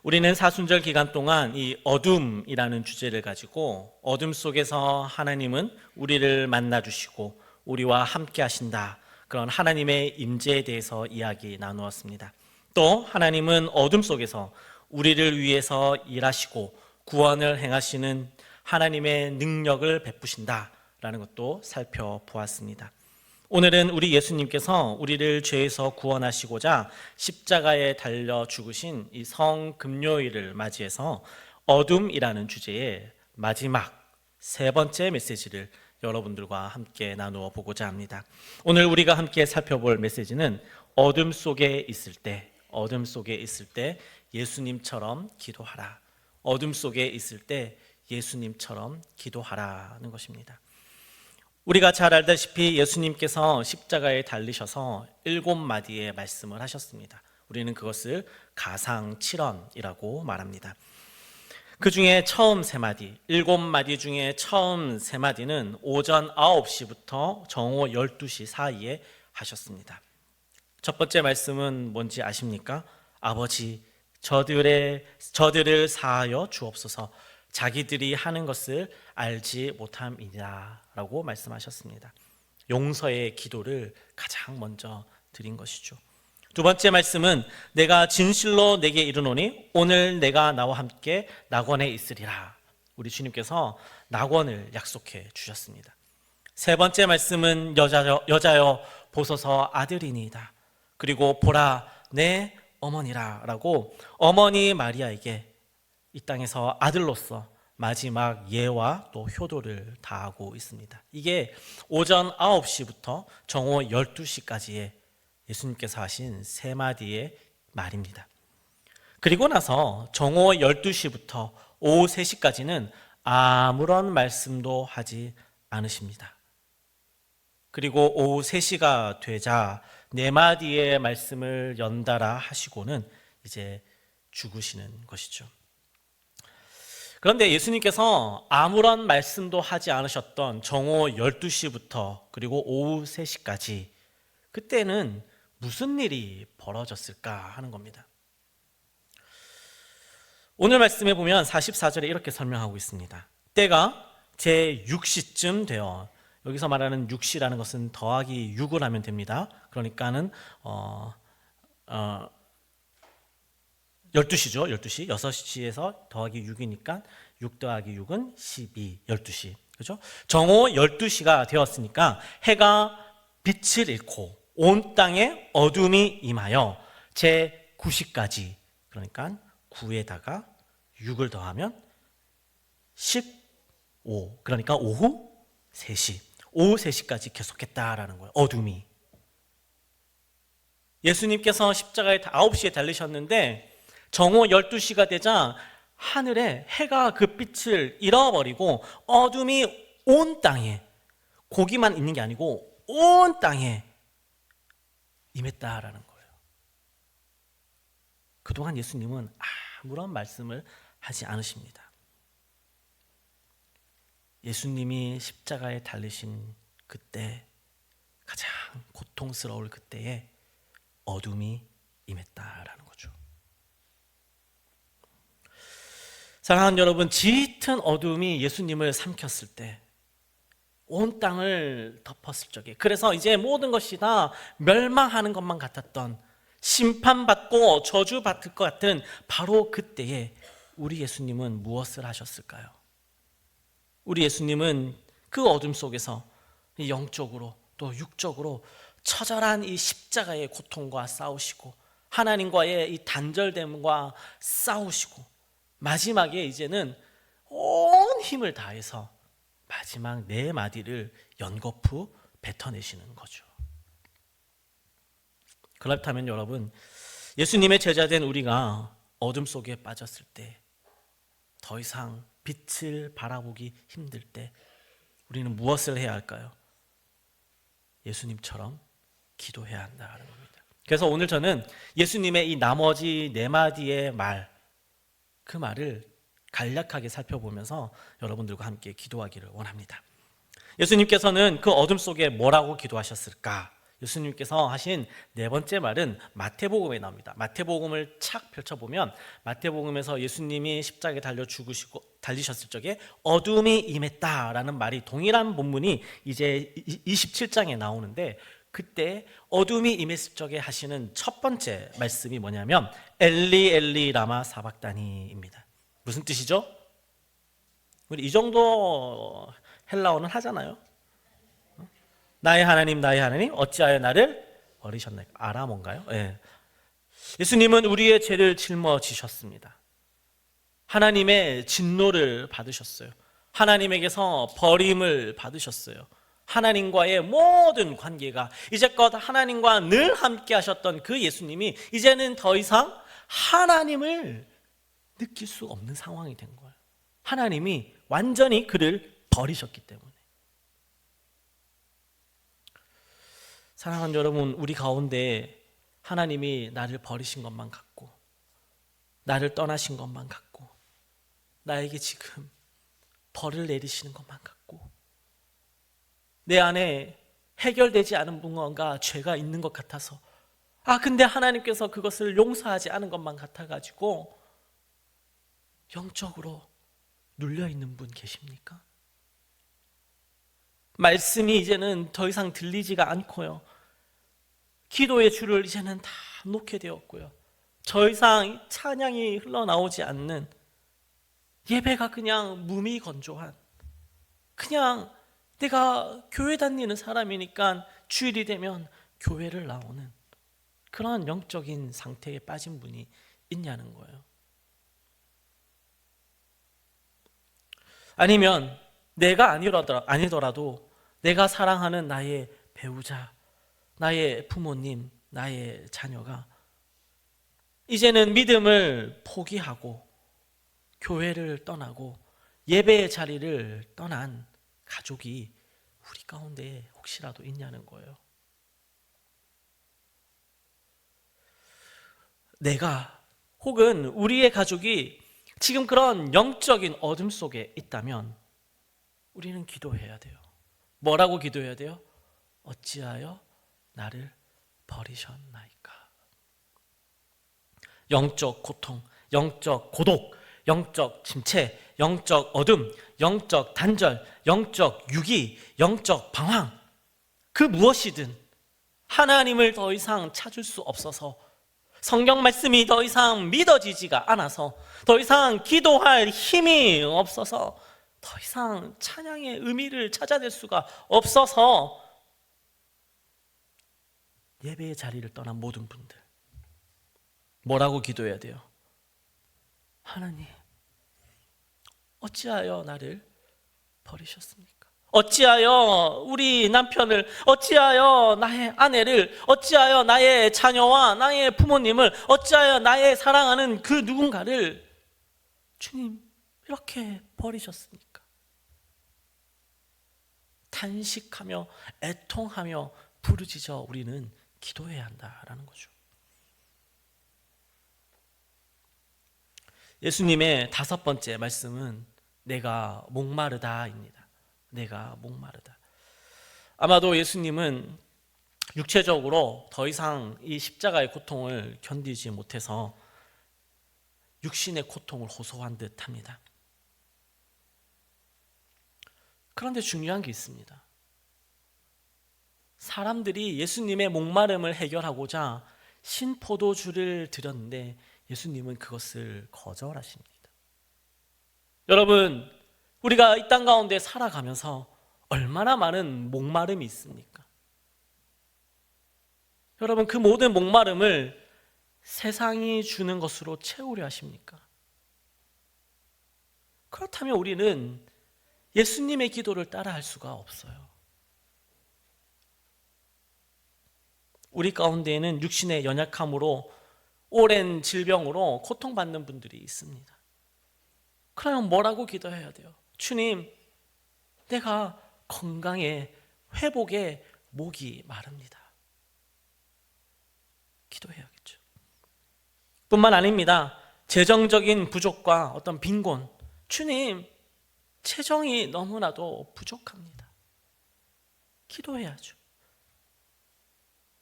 우리는 사순절 기간 동안 이 어둠이라는 주제를 가지고 어둠 속에서 하나님은 우리를 만나 주시고 우리와 함께 하신다. 그런 하나님의 임재에 대해서 이야기 나누었습니다. 또 하나님은 어둠 속에서 우리를 위해서 일하시고 구원을 행하시는 하나님의 능력을 베푸신다라는 것도 살펴보았습니다. 오늘은 우리 예수님께서 우리를 죄에서 구원하시고자 십자가에 달려 죽으신 이 성금요일을 맞이해서 어둠이라는 주제의 마지막 세 번째 메시지를 여러분들과 함께 나누어 보고자 합니다. 오늘 우리가 함께 살펴볼 메시지는 어둠 속에 있을 때 예수님처럼 기도하라. 어둠 속에 있을 때 예수님처럼 기도하라는 것입니다. 우리가 잘 알다시피 예수님께서 십자가에 달리셔서 7마디의 말씀을 하셨습니다. 우리는 그것을 가상칠언이라고 말합니다. 그 중에 처음 3마디, 7마디 중에 처음 3마디는 오전 9시부터 정오 12시 사이에 하셨습니다. 첫 번째 말씀은 뭔지 아십니까? 아버지, 저들을 사하여 주옵소서. 자기들이 하는 것을 알지 못함이라 라고 말씀하셨습니다. 용서의 기도를 가장 먼저 드린 것이죠. 두 번째 말씀은 내가 진실로 내게 이르노니 오늘 내가 나와 함께 낙원에 있으리라. 우리 주님께서 낙원을 약속해 주셨습니다. 세 번째 말씀은 여자여 보소서 아들이니이다. 그리고 보라 내 어머니라 라고 어머니 마리아에게 이 땅에서 아들로서 마지막 예와 또 효도를 다하고 있습니다. 이게 오전 9시부터 정오 12시까지의 예수님께서 하신 3마디의 말입니다. 그리고 나서 정오 12시부터 오후 3시까지는 아무런 말씀도 하지 않으십니다. 그리고 오후 3시가 되자 4마디의 말씀을 연달아 하시고는 이제 죽으시는 것이죠. 그런데 예수님께서 아무런 말씀도 하지 않으셨던 정오 12시부터 그리고 오후 3시까지 그때는 무슨 일이 벌어졌을까 하는 겁니다. 오늘 말씀에 보면 44절에 이렇게 설명하고 있습니다. 때가 제6시쯤 되어, 여기서 말하는 6시라는 것은 더하기 6을 하면 됩니다. 그러니까는 12시죠. 12시. 6시에서 더하기 6이니까 6 더하기 6은 12, 12시. 그죠? 정오 12시가 되었으니까 해가 빛을 잃고 온 땅에 어둠이 임하여 제9시까지, 그러니까 9에다가 6을 더하면 15, 그러니까 오후 3시. 오후 3시까지 계속했다라는 거예요. 어둠이. 예수님께서 십자가에 9시에 달리셨는데 정오 12시가 되자 하늘에 해가 그 빛을 잃어버리고 어둠이 온 땅에, 고기만 있는 게 아니고 온 땅에 임했다라는 거예요. 그동안 예수님은 아무런 말씀을 하지 않으십니다. 예수님이 십자가에 달리신 그때, 가장 고통스러울 그때에 어둠이 임했다라는 거죠. 사랑하는 여러분, 짙은 어둠이 예수님을 삼켰을 때, 온 땅을 덮었을 적에, 그래서 이제 모든 것이 다 멸망하는 것만 같았던, 심판받고 저주받을 것 같은 바로 그때에 우리 예수님은 무엇을 하셨을까요? 우리 예수님은 그 어둠 속에서 영적으로 또 육적으로 처절한 이 십자가의 고통과 싸우시고 하나님과의 이 단절됨과 싸우시고 마지막에 이제는 온 힘을 다해서 마지막 4마디를 연거푸 뱉어내시는 거죠. 그렇다면 여러분, 예수님의 제자된 우리가 어둠 속에 빠졌을 때, 더 이상 빛을 바라보기 힘들 때 우리는 무엇을 해야 할까요? 예수님처럼 기도해야 한다는 겁니다. 그래서 오늘 저는 예수님의 이 나머지 4마디의 말, 그 말을 간략하게 살펴보면서 여러분들과 함께 기도하기를 원합니다. 예수님께서는 그 어둠 속에 뭐라고 기도하셨을까? 예수님께서 하신 네 번째 말은 마태복음에 나옵니다. 마태복음을 착 펼쳐보면 마태복음에서 예수님이 십자가에 달려 죽으시고 달리셨을 적에 어둠이 임했다라는 말이 동일한 본문이 이제 27장에 나오는데, 그때 어둠이 임했을 적에 하시는 첫 번째 말씀이 뭐냐면 엘리 엘리 라마 사박다니입니다. 무슨 뜻이죠? 우리 이 정도 헬라어는 하잖아요. 나의 하나님 나의 하나님 어찌하여 나를 버리셨나이까. 아람어인가요? 예. 예수님은 우리의 죄를 짊어지셨습니다. 하나님의 진노를 받으셨어요. 하나님에게서 버림을 받으셨어요. 하나님과의 모든 관계가, 이제껏 하나님과 늘 함께 하셨던 그 예수님이 이제는 더 이상 하나님을 느낄 수 없는 상황이 된 거예요. 하나님이 완전히 그를 버리셨기 때문에. 사랑하는 여러분, 우리 가운데 하나님이 나를 버리신 것만 같고, 나를 떠나신 것만 같고, 나에게 지금 벌을 내리시는 것만 같고, 내 안에 해결되지 않은 무언가 죄가 있는 것 같아서, 근데 하나님께서 그것을 용서하지 않은 것만 같아가지고 영적으로 눌려있는 분 계십니까? 말씀이 이제는 더 이상 들리지가 않고요, 기도의 줄을 이제는 다 놓게 되었고요, 더 이상 찬양이 흘러나오지 않는, 예배가 그냥 무미건조한, 그냥 내가 교회 다니는 사람이니까 주일이 되면 교회를 나오는 그런 영적인 상태에 빠진 분이 있냐는 거예요. 아니면 내가 아니더라도 내가 사랑하는 나의 배우자, 나의 부모님, 나의 자녀가 이제는 믿음을 포기하고 교회를 떠나고 예배의 자리를 떠난 가족이 우리 가운데 혹시라도 있냐는 거예요. 내가 혹은 우리의 가족이 지금 그런 영적인 어둠 속에 있다면 우리는 기도해야 돼요. 뭐라고 기도해야 돼요? 어찌하여 나를 버리셨나이까. 영적 고통, 영적 고독, 영적 침체, 영적 어둠, 영적 단절, 영적 유기, 영적 방황, 그 무엇이든 하나님을 더 이상 찾을 수 없어서, 성경 말씀이 더 이상 믿어지지가 않아서, 더 이상 기도할 힘이 없어서, 더 이상 찬양의 의미를 찾아낼 수가 없어서 예배의 자리를 떠난 모든 분들, 뭐라고 기도해야 돼요? 하나님, 어찌하여 나를 버리셨습니까? 어찌하여 우리 남편을, 어찌하여 나의 아내를, 어찌하여 나의 자녀와 나의 부모님을, 어찌하여 나의 사랑하는 그 누군가를 주님 이렇게 버리셨습니까? 탄식하며 애통하며 부르짖어 우리는 기도해야 한다라는 거죠. 예수님의 다섯 번째 말씀은 내가 목마르다입니다. 내가 목마르다. 아마도 예수님은 육체적으로 더 이상 이 십자가의 고통을 견디지 못해서 육신의 고통을 호소한 듯합니다. 그런데 중요한 게 있습니다. 사람들이 예수님의 목마름을 해결하고자 신포도주를 드렸는데 예수님은 그것을 거절하십니다. 여러분, 우리가 이 땅 가운데 살아가면서 얼마나 많은 목마름이 있습니까? 여러분, 그 모든 목마름을 세상이 주는 것으로 채우려 하십니까? 그렇다면 우리는 예수님의 기도를 따라할 수가 없어요. 우리 가운데에는 육신의 연약함으로, 오랜 질병으로 고통받는 분들이 있습니다. 그러면 뭐라고 기도해야 돼요? 주님, 내가 건강에, 회복에 목이 마릅니다. 기도해야겠죠. 뿐만 아닙니다. 재정적인 부족과 어떤 빈곤, 주님, 재정이 너무나도 부족합니다. 기도해야죠.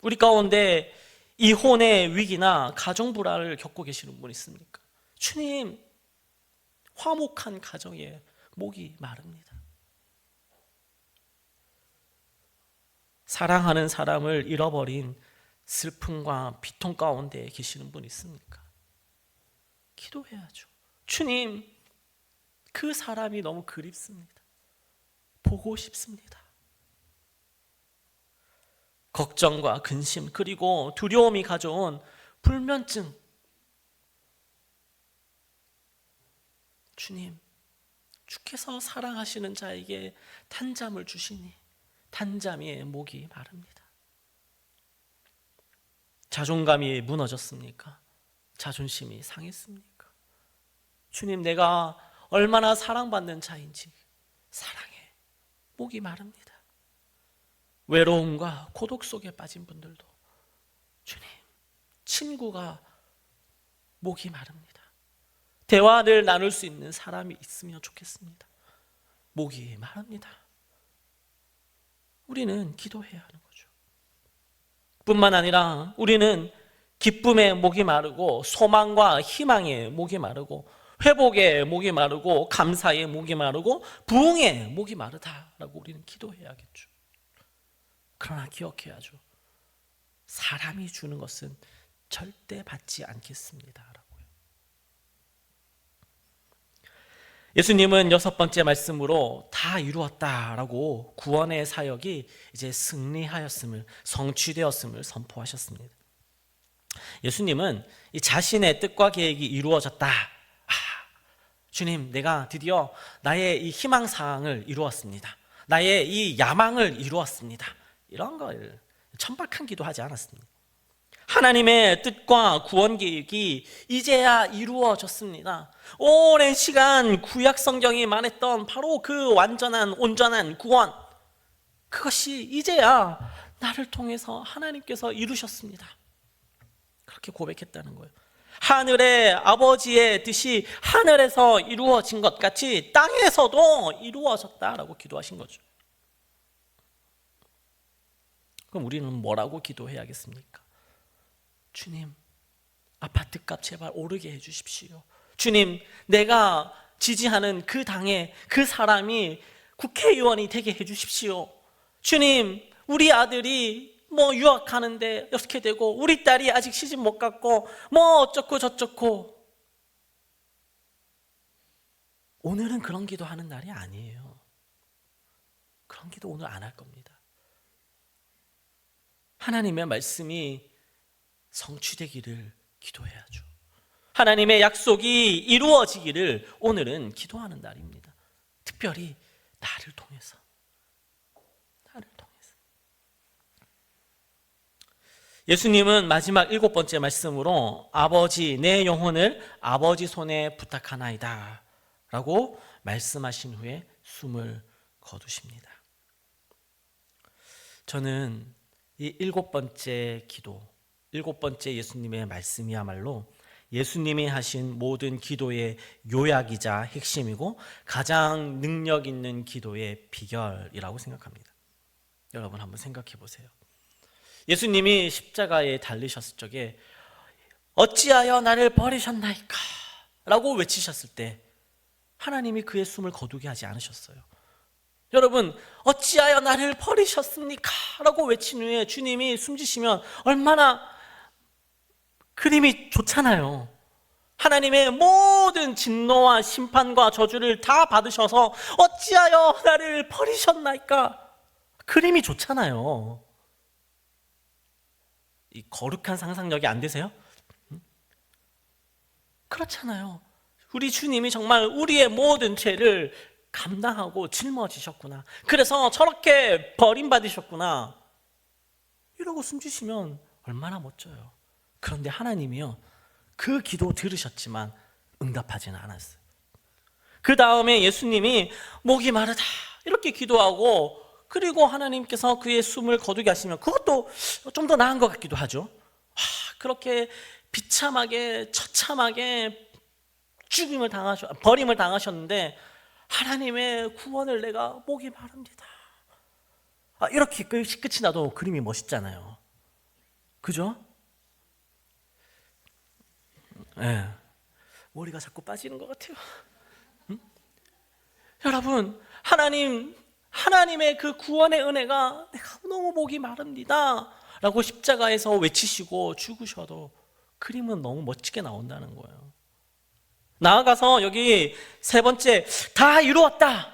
우리 가운데 이혼의 위기나 가정 불화를 겪고 계시는 분 있습니까? 주님, 화목한 가정에 목이 마릅니다. 사랑하는 사람을 잃어버린 슬픔과 비통 가운데 계시는 분 있습니까? 기도해야죠. 주님, 그 사람이 너무 그립습니다. 보고 싶습니다. 걱정과 근심 그리고 두려움이 가져온 불면증, 주님, 주께서 사랑하시는 자에게 단잠을 주시니 단잠에 목이 마릅니다. 자존감이 무너졌습니까? 자존심이 상했습니까? 주님, 내가 얼마나 사랑받는 자인지 사랑에 목이 마릅니다. 외로움과 고독 속에 빠진 분들도 주님, 친구가 목이 마릅니다. 대화를 나눌 수 있는 사람이 있으면 좋겠습니다. 목이 마릅니다. 우리는 기도해야 하는 거죠. 뿐만 아니라 우리는 기쁨의 목이 마르고 소망과 희망의 목이 마르고 회복의 목이 마르고 감사의 목이 마르고 부흥의 목이 마르다라고 우리는 기도해야겠죠. 그러나 기억해야죠. 사람이 주는 것은 절대 받지 않겠습니다. 예수님은 6번째 말씀으로 다 이루었다라고 구원의 사역이 이제 승리하였음을, 성취되었음을 선포하셨습니다. 예수님은 이 자신의 뜻과 계획이 이루어졌다. 주님, 내가 드디어 나의 이 희망사항을 이루었습니다. 나의 이 야망을 이루었습니다. 이런 걸 천박한 기도하지 않았습니다. 하나님의 뜻과 구원 계획이 이제야 이루어졌습니다. 오랜 시간 구약 성경이 말했던 바로 그 완전한 온전한 구원, 그것이 이제야 나를 통해서 하나님께서 이루셨습니다. 그렇게 고백했다는 거예요. 하늘의 아버지의 뜻이 하늘에서 이루어진 것 같이 땅에서도 이루어졌다라고 기도하신 거죠. 그럼 우리는 뭐라고 기도해야겠습니까? 주님, 아파트값 제발 오르게 해주십시오. 주님, 내가 지지하는 그 당의 그 사람이 국회의원이 되게 해주십시오. 주님, 우리 아들이 유학하는데 어떻게 되고 우리 딸이 아직 시집 못 갔고 어쩌고 저쩌고. 오늘은 그런 기도하는 날이 아니에요. 그런 기도 오늘 안 할 겁니다. 하나님의 말씀이 성취되기를 기도해야죠. 하나님의 약속이 이루어지기를 오늘은 기도하는 날입니다. 특별히 나를 통해서. 예수님은 마지막 7번째 말씀으로 아버지, 내 영혼을 아버지 손에 부탁하나이다 라고 말씀하신 후에 숨을 거두십니다. 저는 이 7번째 기도, 7번째 예수님의 말씀이야말로 예수님이 하신 모든 기도의 요약이자 핵심이고 가장 능력 있는 기도의 비결이라고 생각합니다. 여러분 한번 생각해 보세요. 예수님이 십자가에 달리셨을 적에 어찌하여 나를 버리셨나이까 라고 외치셨을 때 하나님이 그의 숨을 거두게 하지 않으셨어요. 여러분, 어찌하여 나를 버리셨습니까? 라고 외친 후에 주님이 숨지시면 얼마나 그림이 좋잖아요. 하나님의 모든 진노와 심판과 저주를 다 받으셔서 어찌하여 나를 버리셨나이까? 그림이 좋잖아요. 이 거룩한 상상력이 안 되세요? 그렇잖아요. 우리 주님이 정말 우리의 모든 죄를 감당하고 짊어지셨구나. 그래서 저렇게 버림받으셨구나. 이러고 숨지시면 얼마나 멋져요. 그런데 하나님이요, 그 기도 들으셨지만 응답하지는 않았어요. 그 다음에 예수님이 목이 마르다 이렇게 기도하고 그리고 하나님께서 그의 숨을 거두게 하시면 그것도 좀 더 나은 것 같기도 하죠. 그렇게 비참하게 처참하게 버림을 당하셨는데 하나님의 구원을 내가 목이 마릅니다. 이렇게 끝이 나도 그림이 멋있잖아요. 그죠? 예. 머리가 자꾸 빠지는 것 같아요. 여러분, 하나님의 그 구원의 은혜가 내가 너무 목이 마릅니다 라고 십자가에서 외치시고 죽으셔도 그림은 너무 멋지게 나온다는 거예요. 나아가서 여기 세 번째, 다 이루었다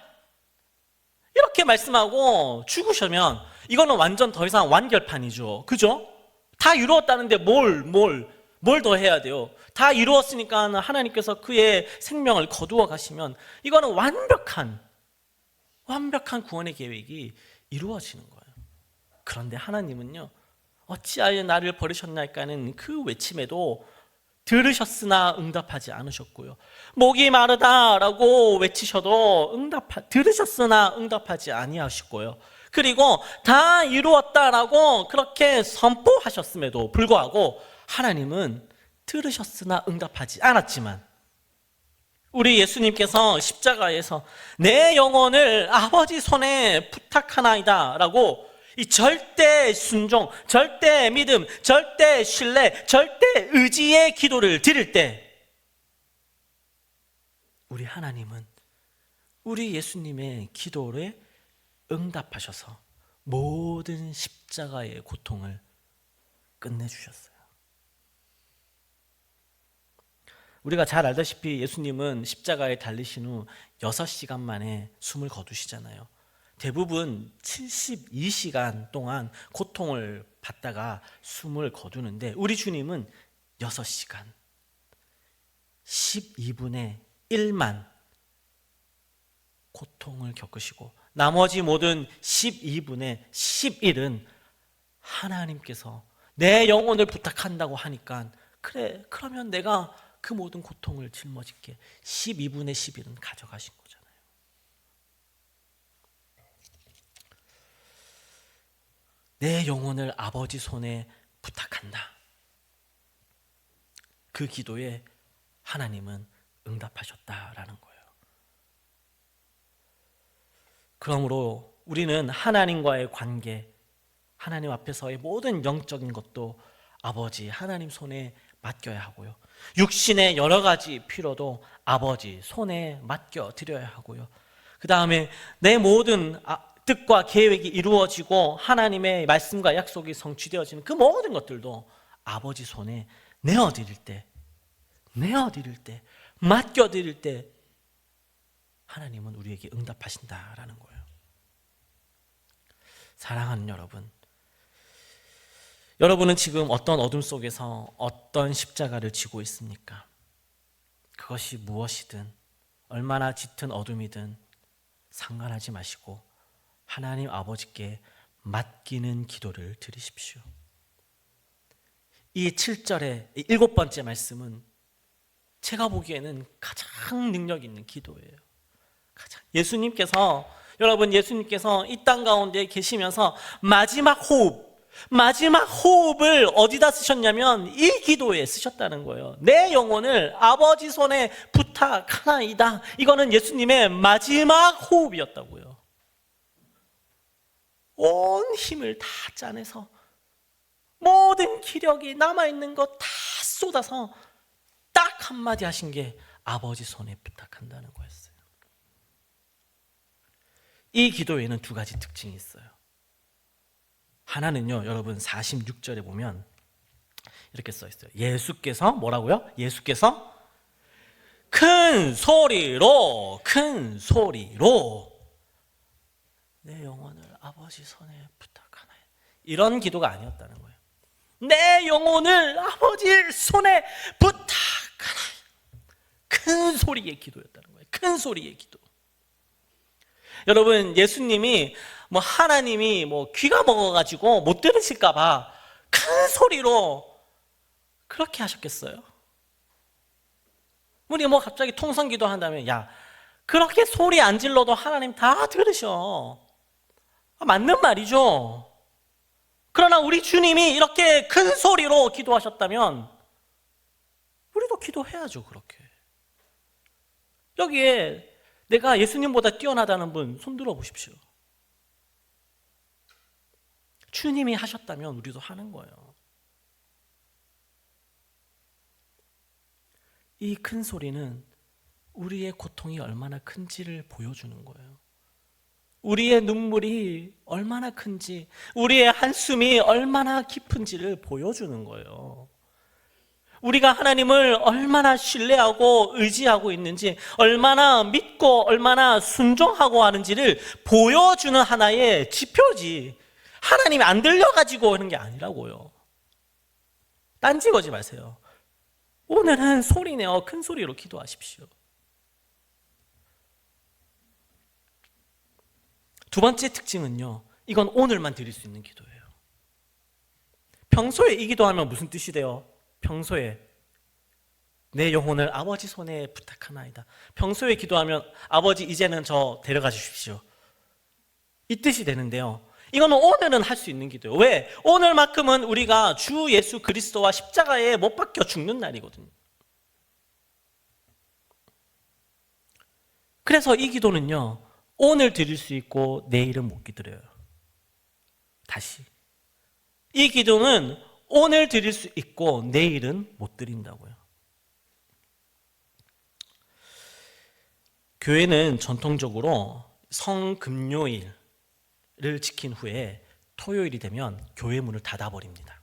이렇게 말씀하고 죽으시면 이거는 완전 더 이상 완결판이죠. 그죠? 다 이루었다는데 뭘 더 해야 돼요? 다 이루었으니까 하나님께서 그의 생명을 거두어 가시면 이거는 완벽한 구원의 계획이 이루어지는 거예요. 그런데 하나님은요, 어찌하여 나를 버리셨나이까는 그 외침에도 들으셨으나 응답하지 않으셨고요, 목이 마르다라고 외치셔도 들으셨으나 응답하지 아니하셨고요, 그리고 다 이루었다라고 그렇게 선포하셨음에도 불구하고 하나님은 들으셨으나 응답하지 않았지만 우리 예수님께서 십자가에서 내 영혼을 아버지 손에 부탁하나이다 라고 이 절대 순종, 절대 믿음, 절대 신뢰, 절대 의지의 기도를 드릴 때 우리 하나님은 우리 예수님의 기도에 응답하셔서 모든 십자가의 고통을 끝내주셨어요. 우리가 잘 알다시피 예수님은 십자가에 달리신 후 6시간 만에 숨을 거두시잖아요. 대부분 72시간 동안 고통을 받다가 숨을 거두는데 우리 주님은 6시간 12분의 1만 고통을 겪으시고 나머지 모든 12분의 11은 하나님께서 내 영혼을 부탁한다고 하니까 그래, 그러면 내가 그 모든 고통을 짊어질게 12분의 11은 가져가신 거잖아요. 내 영혼을 아버지 손에 부탁한다. 그 기도에 하나님은 응답하셨다라는 거예요. 그러므로 우리는 하나님과의 관계, 하나님 앞에서의 모든 영적인 것도 아버지 하나님 손에 맡겨야 하고요, 육신의 여러 가지 필요도 아버지 손에 맡겨 드려야 하고요, 그 다음에 내 모든 뜻과 계획이 이루어지고 하나님의 말씀과 약속이 성취되어지는 그 모든 것들도 아버지 손에 내어드릴 때, 맡겨드릴 때 하나님은 우리에게 응답하신다라는 거예요. 사랑하는 여러분, 여러분은 지금 어떤 어둠 속에서 어떤 십자가를 지고 있습니까? 그것이 무엇이든 얼마나 짙은 어둠이든 상관하지 마시고 하나님 아버지께 맡기는 기도를 드리십시오. 이 7절의 7번째 말씀은 제가 보기에는 가장 능력 있는 기도예요. 예수님께서 이 땅 가운데 계시면서 마지막 호흡을 어디다 쓰셨냐면 이 기도에 쓰셨다는 거예요. 내 영혼을 아버지 손에 부탁하나이다. 이거는 예수님의 마지막 호흡이었다고요. 온 힘을 다 짜내서 모든 기력이 남아있는 것 다 쏟아서 딱 한마디 하신 게 아버지 손에 부탁한다는 거였어요. 이 기도에는 두 가지 특징이 있어요. 하나는요, 여러분 46절에 보면 이렇게 써 있어요. 예수께서 뭐라고요? 예수께서 큰 소리로 내 영혼을 아버지 손에 부탁하나요. 이런 기도가 아니었다는 거예요. 내 영혼을 아버지 손에 부탁하나요. 큰 소리의 기도였다는 거예요. 큰 소리의 기도. 여러분, 예수님이 하나님이 귀가 먹어가지고 못 들으실까봐 큰 소리로 그렇게 하셨겠어요? 우리 갑자기 통성기도 한다면, 야, 그렇게 소리 안 질러도 하나님 다 들으셔. 맞는 말이죠. 그러나 우리 주님이 이렇게 큰 소리로 기도하셨다면 우리도 기도해야죠. 그렇게. 여기에 내가 예수님보다 뛰어나다는 분 손 들어 보십시오. 주님이 하셨다면 우리도 하는 거예요. 이 큰 소리는 우리의 고통이 얼마나 큰지를 보여주는 거예요. 우리의 눈물이 얼마나 큰지, 우리의 한숨이 얼마나 깊은지를 보여주는 거예요. 우리가 하나님을 얼마나 신뢰하고 의지하고 있는지, 얼마나 믿고 얼마나 순종하고 하는지를 보여주는 하나의 지표지, 하나님이 안 들려가지고 하는 게 아니라고요. 딴지 거지 마세요. 오늘은 소리내어 큰 소리로 기도하십시오. 두 번째 특징은요, 이건 오늘만 드릴 수 있는 기도예요. 평소에 이 기도하면 무슨 뜻이 돼요? 평소에 내 영혼을 아버지 손에 부탁하나이다. 평소에 기도하면 아버지 이제는 저 데려가 주십시오, 이 뜻이 되는데요, 이거는 오늘은 할 수 있는 기도예요. 왜? 오늘만큼은 우리가 주 예수 그리스도와 십자가에 못 박혀 죽는 날이거든요. 그래서 이 기도는요, 오늘 드릴 수 있고 내일은 못 기드려요. 다시, 이 기도는 오늘 드릴 수 있고 내일은 못 드린다고요. 교회는 전통적으로 성금요일을 지킨 후에 토요일이 되면 교회 문을 닫아버립니다.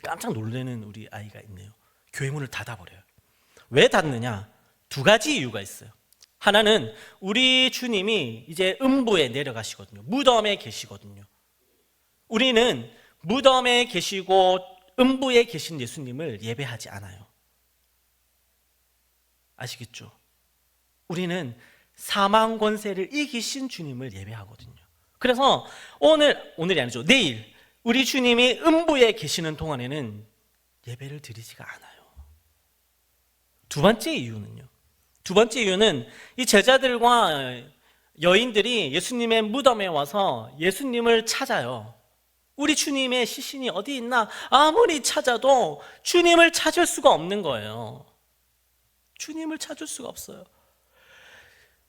깜짝 놀라는 우리 아이가 있네요. 교회 문을 닫아버려요. 왜 닫느냐? 두 가지 이유가 있어요. 하나는 우리 주님이 이제 음부에 내려가시거든요. 무덤에 계시거든요. 우리는 무덤에 계시고 음부에 계신 예수님을 예배하지 않아요. 아시겠죠? 우리는 사망 권세를 이기신 주님을 예배하거든요. 그래서 오늘이 아니죠, 내일 우리 주님이 음부에 계시는 동안에는 예배를 드리지가 않아요. 두 번째 이유는 이 제자들과 여인들이 예수님의 무덤에 와서 예수님을 찾아요. 우리 주님의 시신이 어디 있나 아무리 찾아도 주님을 찾을 수가 없는 거예요. 주님을 찾을 수가 없어요.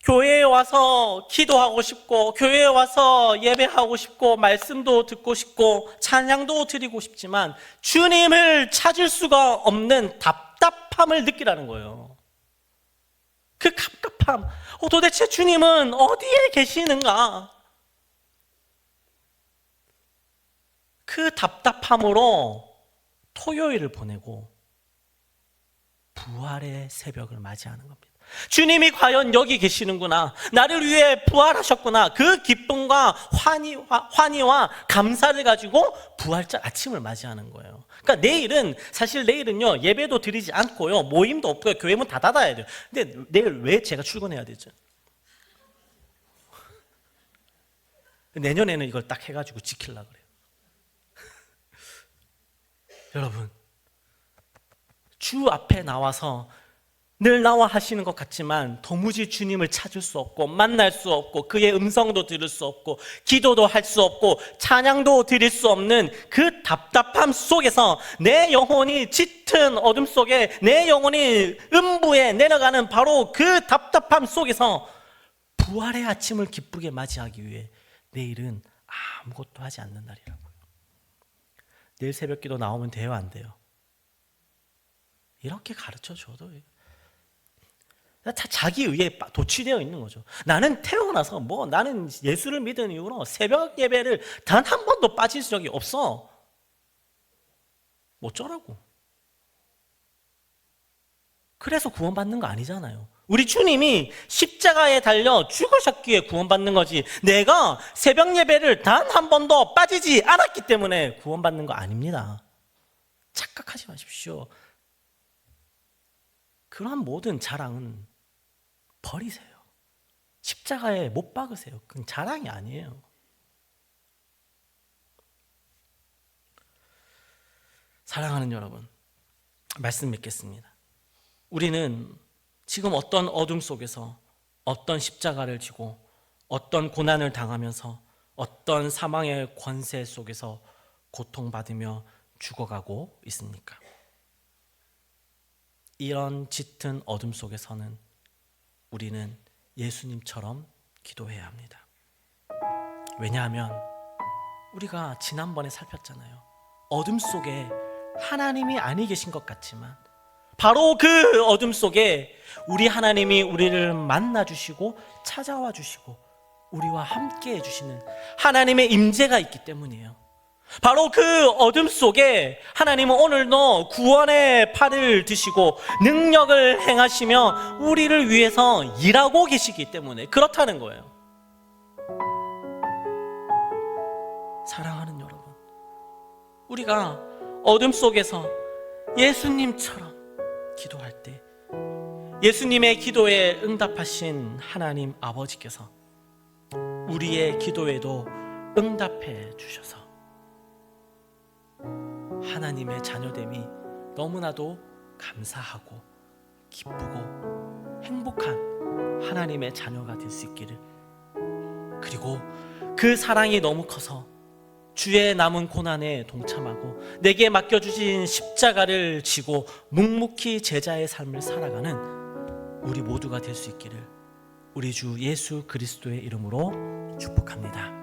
교회에 와서 기도하고 싶고, 교회에 와서 예배하고 싶고, 말씀도 듣고 싶고, 찬양도 드리고 싶지만 주님을 찾을 수가 없는 답답함을 느끼라는 거예요. 그 갑갑함, 도대체 주님은 어디에 계시는가? 그 답답함으로 토요일을 보내고 부활의 새벽을 맞이하는 겁니다. 주님이 과연 여기 계시는구나, 나를 위해 부활하셨구나, 그 기쁨과 환희와 감사를 가지고 부활절 아침을 맞이하는 거예요. 그러니까 내일은요, 예배도 드리지 않고요, 모임도 없고요, 교회 문 다 닫아야 돼요. 근데 내일 왜 제가 출근해야 되죠? 내년에는 이걸 딱 해가지고 지키려고 그래요. 여러분, 주 앞에 나와서 늘 나와 하시는 것 같지만 도무지 주님을 찾을 수 없고 만날 수 없고 그의 음성도 들을 수 없고 기도도 할 수 없고 찬양도 드릴 수 없는 그 답답함 속에서 내 영혼이 짙은 어둠 속에, 내 영혼이 음부에 내려가는 바로 그 답답함 속에서 부활의 아침을 기쁘게 맞이하기 위해 내일은 아무것도 하지 않는 날이라고요. 내일 새벽기도 나오면 돼요, 안 돼요? 이렇게 가르쳐줘도 다 자기 의에 도취되어 있는 거죠. 나는 태어나서 나는 예수를 믿은 이후로 새벽 예배를 단 한 번도 빠질 적이 없어. 어쩌라고? 그래서 구원받는 거 아니잖아요. 우리 주님이 십자가에 달려 죽으셨기에 구원받는 거지, 내가 새벽 예배를 단 한 번도 빠지지 않았기 때문에 구원받는 거 아닙니다. 착각하지 마십시오. 그러한 모든 자랑은 버리세요. 십자가에 못 박으세요. 그건 자랑이 아니에요. 사랑하는 여러분, 말씀 믿겠습니다. 우리는 지금 어떤 어둠 속에서, 어떤 십자가를 지고, 어떤 고난을 당하면서, 어떤 사망의 권세 속에서 고통받으며 죽어가고 있습니까? 이런 짙은 어둠 속에서는 우리는 예수님처럼 기도해야 합니다. 왜냐하면 우리가 지난번에 살폈잖아요. 어둠 속에 하나님이 아니 계신 것 같지만 바로 그 어둠 속에 우리 하나님이 우리를 만나 주시고 찾아와 주시고 우리와 함께 해주시는 하나님의 임재가 있기 때문이에요. 바로 그 어둠 속에 하나님은 오늘도 구원의 팔을 드시고 능력을 행하시며 우리를 위해서 일하고 계시기 때문에 그렇다는 거예요. 사랑하는 여러분, 우리가 어둠 속에서 예수님처럼 기도할 때 예수님의 기도에 응답하신 하나님 아버지께서 우리의 기도에도 응답해 주셔서 하나님의 자녀됨이 너무나도 감사하고 기쁘고 행복한 하나님의 자녀가 될 수 있기를, 그리고 그 사랑이 너무 커서 주의 남은 고난에 동참하고 내게 맡겨주신 십자가를 지고 묵묵히 제자의 삶을 살아가는 우리 모두가 될 수 있기를 우리 주 예수 그리스도의 이름으로 축복합니다.